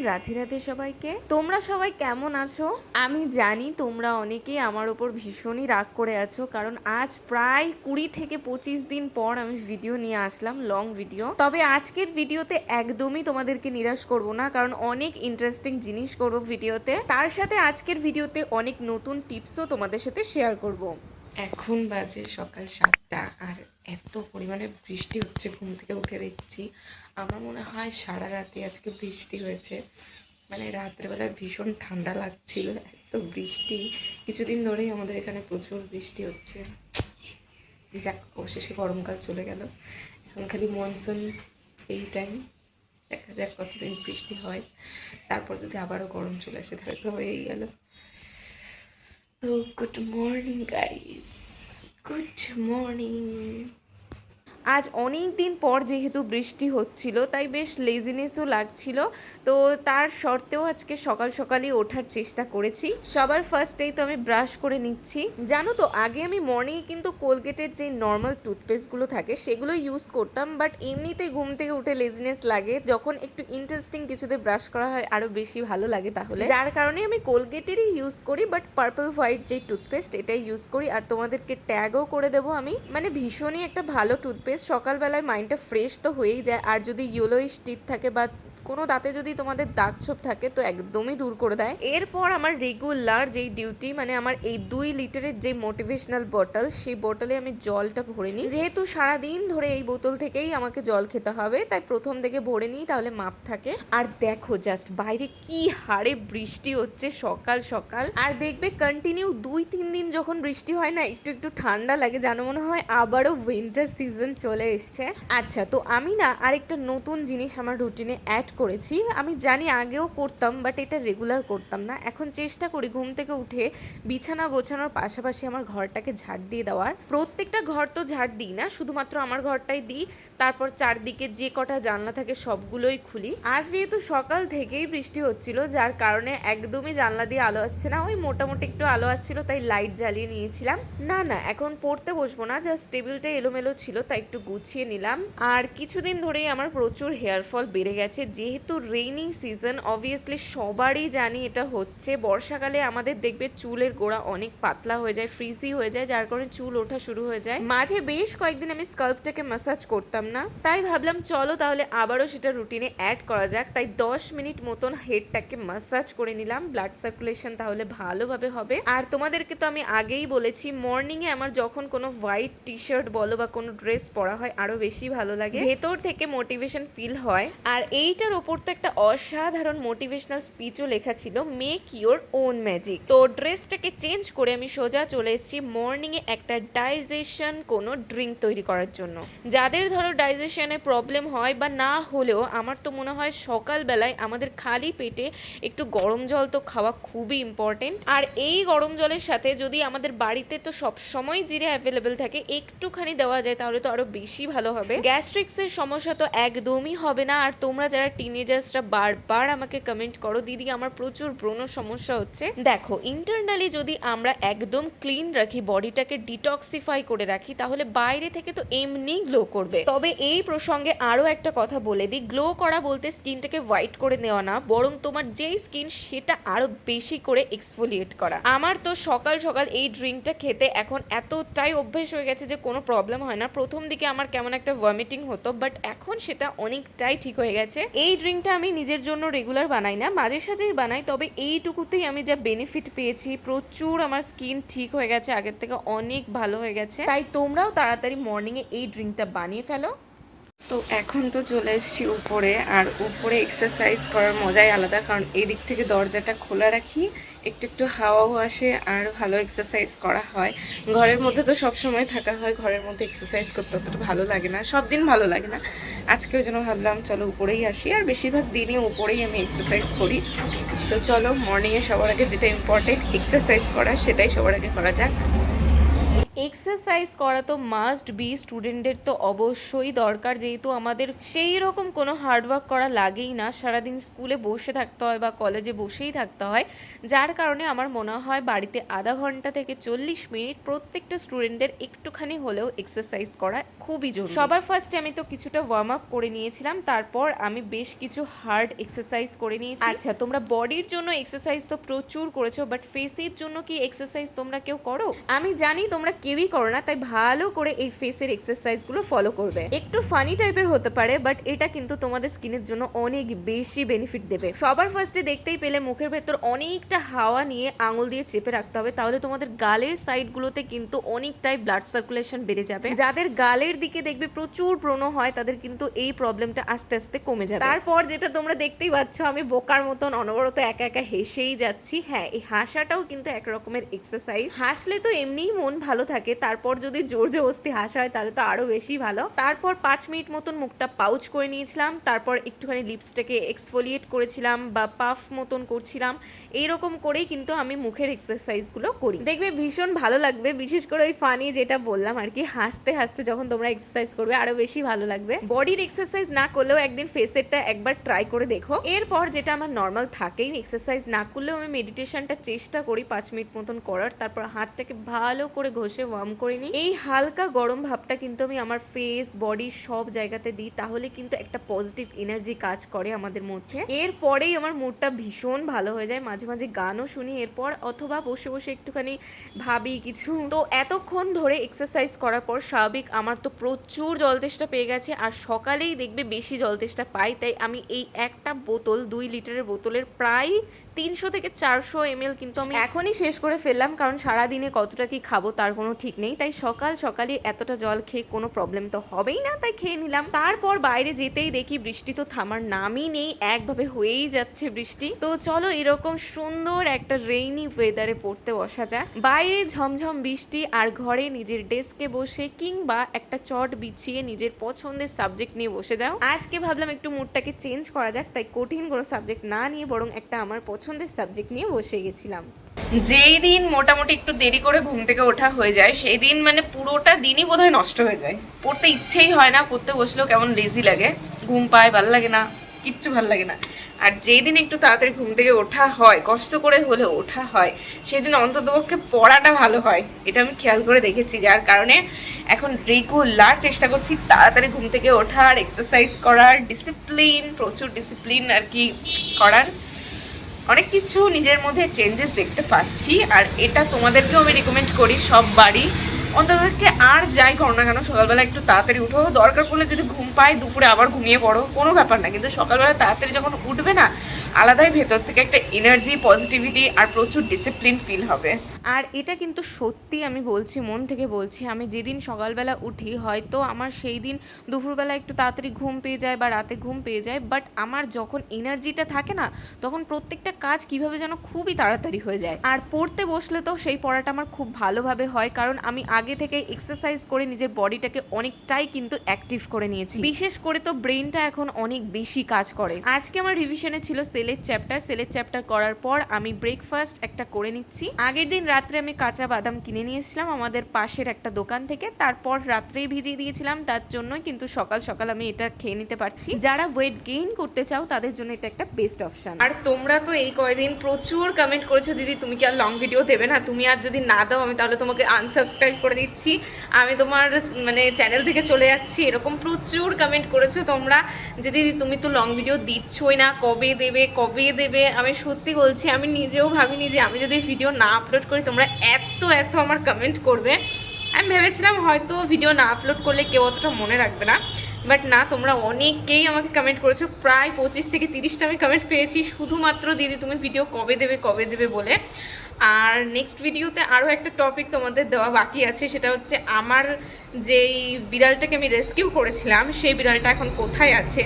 রাধে রাধে সবাইকে। তোমরা সবাই কেমন আছো? আমি জানি তোমরা অনেকেই আমার ওপর ভীষণই রাগ করে আছো, কারণ আজ প্রায় 20 থেকে 25 দিন পর আমি ভিডিও নিয়ে আসলাম, লং ভিডিও। তবে আজকের ভিডিওতে একদমই তোমাদেরকে নিরাশ করব না, কারণ অনেক ইন্টারেস্টিং জিনিস করবো ভিডিওতে। তার সাথে আজকের ভিডিওতে অনেক নতুন টিপসও তোমাদের সাথে শেয়ার করব। এখন বাজে সকাল 7টা আর এত পরিমাণে বৃষ্টি হচ্ছে, ঘুম থেকে উঠে দেখছি। আমার মনে হয় সারা রাতে আজকে বৃষ্টি হয়েছে, মানে রাত্রেবেলায় ভীষণ ঠান্ডা লাগছিল, এত বৃষ্টি। কিছুদিন ধরেই আমাদের এখানে প্রচুর বৃষ্টি হচ্ছে। যাক, অবশেষে গরমকাল চলে গেল, এখন খালি মনসুন এই টাইম। দেখা যাক কতদিন বৃষ্টি হয়, তারপর যদি আবারও গরম চলে আসে তাহলে তো হয়েই গেল। তো good morning guys, good morning. আজ অনেক দিন পর যেহেতু বৃষ্টি হচ্ছিল, তাই বেশ লেজিনেসও লাগছিল। তো তার সত্ত্বেও আজকে সকাল সকালই ওঠার চেষ্টা করেছি। সবার ফার্স্টেই তো আমি ব্রাশ করে নিচ্ছি। জানো তো, আগে আমি মর্নিংয়ে কিন্তু কোলগেটের যে নর্মাল টুথপেস্টগুলো থাকে সেগুলো ইউজ করতাম, বাট এমনিতেই ঘুম থেকে উঠে লেজিনেস লাগে। যখন একটু ইন্টারেস্টিং কিছুতে ব্রাশ করা হয় আরও বেশি ভালো লাগে, তাহলে যার কারণে আমি কোলগেটেরই ইউজ করি, বাট পার্পল হোয়াইট যে টুথপেস্ট এটাই ইউজ করি। আর তোমাদেরকে ট্যাগও করে দেবো আমি, মানে ভীষণই একটা ভালো টুথপেস্ট। সকালবেলায় মাইন্ডটা ফ্রেশ তো হয়েই যায়, আর যদি ইয়েলোইশ টিথ থাকে বা কোনো দাঁতে যদি তোমাদের দাগ ছোপ থাকে তো একদমই দূর করে দেয়। এরপর আমার রেগুলার যেই ডিউটি, মানে আমার এই 2 লিটারের যে মোটিভেশনাল বটল, সেই বোতলে আমি জলটা ভরে নিই। যেহেতু সারাদিন ধরে এই বোতল থেকেই আমাকে জল খেতে হবে, তাই প্রথম থেকে ভরে নিই, তাহলে মাপ থাকে। আর দেখো জাস্ট বাইরে কি হারে বৃষ্টি হচ্ছে সকাল সকাল। আর দেখবে কন্টিনিউ 2-3 দিন যখন বৃষ্টি হয় না, একটু একটু ঠান্ডা লাগে, যেন মনে হয় আবারও উইন্টার সিজন চলে এসছে। আচ্ছা, তো আমি না আরেকটা নতুন জিনিস আমার রুটিনে অ্যাড করেছি। আমি জানি আগেও করতাম, বাট এটা রেগুলার করতাম না। এখন চেষ্টা করি ঘুম থেকে উঠে বিছানা গোছানোর পাশাপাশি আমার ঘরটাকে ঝাড় দিয়ে দেওয়ার। প্রত্যেকটা ঘর তো ঝাড় দিই না, শুধুমাত্র আমার ঘরটাই দিই। তারপর চারদিকে যে কটা জানলা থাকে সবগুলোই খুলি। আজ যেহেতু সকাল থেকেই বৃষ্টি হচ্ছিল, যার কারণে একদমই জানলা দিয়ে আলো আসছে না, ওই মোটামুটি একটু আলো আসছিল, তাই লাইট জ্বালিয়ে নিয়েছিলাম। না না, এখন পড়তে বসবো না, জাস্ট টেবিলটা এলোমেলো ছিল তাই একটু গুছিয়ে নিলাম। আর কিছুদিন ধরেই আমার প্রচুর হেয়ার ফল বেড়ে গেছে, যেহেতু রেইনি সিজন। অবভিয়াসলি সবারই জানি এটা হচ্ছে। বর্ষাকালে আমাদের দেখবে চুলের গোড়া অনেক পাতলা হয়ে যায়, ফ্রিজি হয়ে যায়, যার কারণে চুল ওঠা শুরু হয়ে যায়। মাঝে বেশ কয়েকদিন আমি স্কাল্পটাকে ম্যাসাজ করতাম না, তাই ভাবলাম চলো তাহলে আবারও সেটা রুটিনে অ্যাড করা যাক। তাই 10 মিনিট মতন হেডটাকে ম্যাসাজ করে নিলাম, ব্লাড সার্কুলেশন তাহলে ভালোভাবে হবে। আর তোমাদেরকে তো আমি আগেই বলেছি, মর্নিংয়ে আমার যখন কোনো হোয়াইট টি শার্ট বলো বা কোনো ড্রেস পরা হয় আরো বেশি ভালো লাগে, ভেতর থেকে মোটিভেশন ফিল হয়। আর এইটার ওপর তো একটা অসাধারণ মোটিভেশনাল স্পিচও লেখা ছিল, মেক ইউর ওন ম্যাজিক। তো ড্রেসটাকে চেঞ্জ করে আমি সোজা চলে এসেছি মর্নিংয়ে একটা ডাইজেশন কোনো ড্রিঙ্ক তৈরি করার জন্য। যাদের ধরো ডাইজেশনে প্রবলেম হয় বা না হলেও, আমার তো মনে হয় সকালবেলায় আমাদের খালি পেটে একটু গরম জল তো খাওয়া খুবই ইম্পর্টেন্ট। আর এই গরম জলের সাথে যদি আমাদের বাড়িতে তো সবসময় জিরে অ্যাভেলেবেল থাকে, একটুখানি দেওয়া যায় তাহলে তো আরো বেশি ভালো হবে। গ্যাস্ট্রিক্সের সমস্যা তো একদমই হবে না। আর তোমরা যারা টিনেজার্সরা বারবার আমাকে কমেন্ট করো, দিদি আমার প্রচুর ব্রণ সমস্যা হচ্ছে, দেখো ইন্টারনালি যদি আমরা একদম ক্লিন রাখি, বডিটাকে ডিটক্সিফাই করে রাখি, তাহলে বাইরে থেকে তো এমনি গ্লো করবে। তবে এই প্রসঙ্গে আরো একটা কথা বলে দিই, গ্লো করা বলতে স্কিনটাকে হোয়াইট করে নেওয়া না, বরং তোমার যেই স্কিন সেটা আরো বেশি করে এক্সফোলিয়েট করা। আমার তো সকাল সকাল এই ড্রিঙ্কটা খেতে এখন এতটাই অভ্যেস হয়ে গেছে যে কোনো প্রবলেম হয় না। প্রথম দিকে আমার কেমন একটা ভমিটিং হতো, বাট এখন সেটা অনেকটাই ঠিক হয়ে গেছে। এই ড্রিঙ্কটা আমি নিজের জন্য রেগুলার বানাই না, মাঝে সাঝেই বানাই, তবে এইটুকুতেই আমি যা বেনিফিট পেয়েছি, প্রচুর আমার স্কিন ঠিক হয়ে গেছে, আগের থেকে অনেক ভালো হয়ে গেছে। তাই তোমরাও তাড়াতাড়ি মর্নিংয়ে এই ড্রিঙ্কটা বানিয়ে ফেলো। তো এখন তো চলে এসেছি উপরে, আর উপরে এক্সারসাইজ করার মজাই আলাদা, কারণ এই দিক থেকে দরজাটা খোলা রাখি, একটু একটু হাওয়াও আসে আর ভালো এক্সারসাইজ করা হয়। ঘরের মধ্যে তো সব সময় থাকা হয়, ঘরের মধ্যে এক্সারসাইজ করতে অতটা ভালো লাগে না, সব দিন ভালো লাগে না। আজকেও যেন ভাবলাম চলো উপরেই আসি, আর বেশিরভাগ দিনই উপরেই আমি এক্সারসাইজ করি। তো চলো মর্নিংয়ে সবার আগে যেটা ইম্পর্টেন্ট এক্সারসাইজ করা, সেটাই সবার আগে করা যাক। এক্সারসাইজ করা তো মাস্ট বি, স্টুডেন্টদের তো অবশ্যই দরকার, যেহেতু আমাদের সেই রকম কোনো হার্ডওয়ার্ক করা লাগেই না, সারাদিন স্কুলে বসে থাকতে হয় বা কলেজে বসেই থাকতে হয়, যার কারণে আমার মনে হয় বাড়িতে আধা ঘন্টা থেকে 40 মিনিট প্রত্যেকটা স্টুডেন্টদের একটুখানি হলেও এক্সারসাইজ করা খুবই জরুরি। সবার ফার্স্টে আমি তো কিছুটা ওয়ার্ম আপ করে নিয়েছিলাম, তারপর আমি বেশ কিছু হার্ড এক্সারসাইজ করে নিয়েছি। আচ্ছা, তোমরা বডির জন্য এক্সারসাইজ তো প্রচুর করেছো, বাট ফেসের জন্য কি এক্সারসাইজ তোমরা কেউ করো? আমি জানি তোমরা কেউই করো না, তাই ভালো করে এই ফেসের এক্সারসাইজগুলো ফলো করবে। একটু ফানি টাইপের হতে পারে, বাট এটা কিন্তু তোমাদের স্কিনের জন্য অনেক বেশি বেনিফিট দেবে। সবার ফার্স্টে দেখতেই পেলে মুখের ভেতর অনেকটা হাওয়া নিয়ে আঙুল দিয়ে চেপে রাখতে হবে, তাহলে তোমাদের গালের সাইডগুলোতে কিন্তু অনেকটাই ব্লাড সার্কুলেশন বেড়ে যাবে। যাদের গালের দিকে দেখবে প্রচুর ব্রণ হয়, তাদের কিন্তু এই প্রবলেমটা আস্তে আস্তে কমে যাবে। তারপর যেটা তোমরা দেখতেই পাচ্ছ, আমি বোকার মতন অনবরত একা একা হেসেই যাচ্ছি। হ্যাঁ, এই হাসাটাও কিন্তু এক রকমের এক্সারসাইজ। হাসলে তো এমনিই মন ভালো থাকে, তারপর যদি জোর জবরদস্তি হাসা হয় তাহলে তো আরো বেশি ভালো। তারপর 5 মিনিট মতন মুখটা পাউচ করে নিয়েছিলাম, তারপর একটুখানি লিপসটাকে এক্সফোলিয়েট করেছিলাম বা পাফ মতন করছিলাম। এইরকম করেই কিন্তু আমি মুখের এক্সারসাইজগুলো করি, দেখবে ভীষণ ভালো লাগবে। বিশেষ করে ওই ফানি যেটা বললাম আর কি, হাসতে হাসতে যখন তোমরা এক্সারসাইজ করবে আরো বেশি ভালো লাগবে। বডির এক্সারসাইজ না করলেও একদিন ফেসেরটা একবার ট্রাই করে দেখো। এরপর যেটা আমার নর্মাল থাকেই, এক্সারসাইজ না করলেও আমি মেডিটেশনটা চেষ্টা করি 5 মিনিট মতন করার। তারপর হাতটাকে ভালো করে ঘষে ওয়ার্ম করে নিই। এই হালকা গরম ভাবটা কিন্তু আমি আমার ফেস, বডি সব জায়গাতে দিই, তাহলে কিন্তু একটা পজিটিভ এনার্জি কাজ করে আমাদের মধ্যে। এরপরেই আমার মুডটা ভীষণ ভালো হয়ে যায়। মাঝে মাঝে গানও শুনি এরপর, অথবা বসে বসে একটুখানি ভাবি কিছু। তো এতক্ষণ ধরে এক্সারসাইজ করার পর স্বাভাবিক আমার তো প্রচুর জল তেষ্টা পেয়ে গেছে, আর সকালেই দেখবে বেশি জল তেষ্টা পাই, তাই আমি এই একটা বোতল 2 লিটারের বোতলের প্রায় 300 থেকে 400 ml কিন্তু আমি এখনই শেষ করে ফেললাম, কারণ সারাদিনে কতটা কি খাবো তার কোনো ঠিক নেই। তাই সকাল সকালই এতটা জল খেয়ে কোনো প্রবলেম তো হবেই না, তাই খেয়ে নিলাম। তারপর বাইরে যেতেই দেখি বৃষ্টি তো থামার নামই নেই, একভাবে হয়েই যাচ্ছে বৃষ্টি। তো চলো এরকম সুন্দর একটা রেইনি ওয়েদারে পড়তে বসা যাক। বাইরে ঝমঝম বৃষ্টি, আর ঘরে নিজের ডেস্কে বসে কিংবা একটা চট বিছিয়ে নিজের পছন্দের সাবজেক্ট নিয়ে বসে যাও। আজকে ভাবলাম একটু মুডটাকে চেঞ্জ করা যাক, তাই কঠিন কোনো সাবজেক্ট না নিয়ে বরং একটা আমার পছন্দের সাবজেক্ট নিয়ে বসে গেছিলাম। যেই দিন মোটামুটি একটু দেরি করে ঘুম থেকে ওঠা হয়ে যায়, সেই দিন মানে পুরোটা দিনই বোধহয় নষ্ট হয়ে যায়। পড়তে ইচ্ছেই হয় না, পড়তে বসলেও কেমন লেজি লাগে, ঘুম পায়, ভালো লাগে না, কিচ্ছু ভালো লাগে না। আর যেই দিন একটু তাড়াতাড়ি ঘুম থেকে ওঠা হয়, কষ্ট করে হলেও ওঠা হয়, সেদিন অন্ততপক্ষে পড়াটা ভালো হয়। এটা আমি খেয়াল করে দেখেছি, যার কারণে এখন রেগুলার চেষ্টা করছি তাড়াতাড়ি ঘুম থেকে ওঠার, এক্সারসাইজ করার, ডিসিপ্লিন, প্রচুর ডিসিপ্লিন আর কি করার। অনেক কিছু নিজের মধ্যে চেঞ্জেস দেখতে পাচ্ছি, আর এটা তোমাদেরকেও আমি রিকমেন্ড করি সব বাড়ি অন্ততকে আর যাই করো না কেন, সকালবেলা একটু তাড়াতাড়ি উঠো। দরকার পড়লে যদি ঘুম পায় দুপুরে আবার ঘুমিয়ে পড়ো, কোনো ব্যাপার না, কিন্তু সকালবেলা তাড়াতাড়ি যখন উঠবে না, আলাদাই ভেতর থেকে একটা এনার্জি, পজিটিভিটি আর প্রচুর ডিসিপ্লিন ফিল হবে। আর এটা কিন্তু সত্যি আমি বলছি, মন থেকে বলছি, আমি যেদিন সকালবেলা উঠি হয়তো আমার সেই দিন দুপুরবেলা একটু তাড়াতাড়ি ঘুম পেয়ে যায় বা রাতে ঘুম পেয়ে যায়, বাট আমার যখন এনার্জিটা থাকে না, তখন প্রত্যেকটা কাজ কিভাবে যেন খুবই তাড়াতাড়ি হয়ে যায়। আর পড়তে বসলে তো সেই পড়াটা আমার খুব ভালোভাবে হয়, কারণ আমি আগে থেকে এক্সারসাইজ করে নিজের বডিটাকে অনেকটাই কিন্তু অ্যাক্টিভ করে নিয়েছি। বিশেষ করে তো ব্রেনটা এখন অনেক বেশি কাজ করে। আজকে আমার রিভিশনে ছিল সেলের চ্যাপ্টার করার পর আমি ব্রেকফাস্ট একটা করে নিচ্ছি। আগের দিন রাত্রে আমি কাঁচা বাদাম কিনে নিয়ে এসেছিলাম আমাদের পাশের একটা দোকান থেকে, তারপর রাত্রেই ভিজিয়ে দিয়েছিলাম, তার জন্যই কিন্তু সকাল সকাল আমি এটা খেয়ে নিতে পারছি। যারা ওয়েট গেইন করতে চাও তাদের জন্য এটা একটা বেস্ট অপশন। আর তোমরা তো এই কয়দিন প্রচুর কমেন্ট করেছো, দিদি তুমি কি আর লং ভিডিও দেবে না, তুমি আর যদি না দাও আমি তাহলে তোমাকে আনসাবস্ক্রাইব করে দিচ্ছি, আমি তোমার মানে চ্যানেল থেকে চলে যাচ্ছি, এরকম প্রচুর কমেন্ট করেছো তোমরা যে দিদি তুমি তো লং ভিডিও দিচ্ছই না, কবে দেবে কবে দেবে। আমি সত্যি বলছি, আমি নিজেও ভাবিনি যে আমি যদি ভিডিও না আপলোড করি তোমরা এত আমার কমেন্ট করবে। আমি ভেবেছিলাম হয়তো ভিডিও না আপলোড করলে কেউ অতটা মনে রাখবে না, বাট না, তোমরা অনেকেই আমাকে কমেন্ট করেছো, প্রায় 25 থেকে 30টা আমি কমেন্ট পেয়েছি শুধুমাত্র দিদি তুমি ভিডিও কবে দেবে বলে। আর নেক্সট ভিডিওতে আরও একটা টপিক তোমাদের দেওয়া বাকি আছে, সেটা হচ্ছে আমার যেই বিড়ালটাকে আমি রেস্কিউ করেছিলাম সেই বিড়ালটা এখন কোথায় আছে,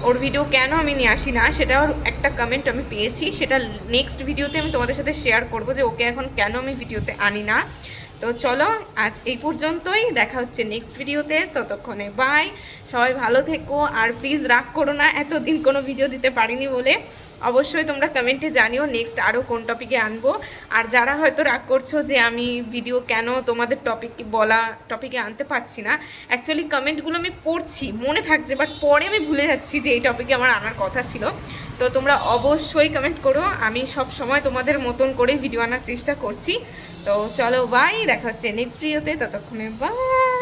ওর ভিডিও কেন আমি নিয়ে আসি না, সেটাও একটা কমেন্ট আমি পেয়েছি। সেটা নেক্সট ভিডিওতে আমি তোমাদের সাথে শেয়ার করবো যে ওকে এখন কেন আমি ভিডিওতে আনি না। তো তো চলো আজ এই পর্যন্তই, দেখা হচ্ছে নেক্সট ভিডিওতে, ততক্ষণে বাই। সবাই ভালো থেকো, আর প্লিজ রাগ করো না এতদিন কোনো ভিডিও দিতে পারিনি বলে। অবশ্যই তোমরা কমেন্টে জানিও নেক্সট আরও কোন টপিকে আনবো। আর যারা হয়তো রাগ করছো যে আমি ভিডিও কেন তোমাদের টপিকে আনতে পারছি না, অ্যাকচুয়ালি কমেন্টগুলো আমি পড়ছি, মনে থাকছে, বাট পরে আমি ভুলে যাচ্ছি যে এই টপিকে আমার আনার কথা ছিল। তো তোমরা অবশ্যই কমেন্ট করো, আমি সব সময় তোমাদের মতন করে ভিডিও আনার চেষ্টা করছি। তো চলো বাই, দেখা হচ্ছে নেক্সট ভিডিওতে, ততক্ষণে বাই।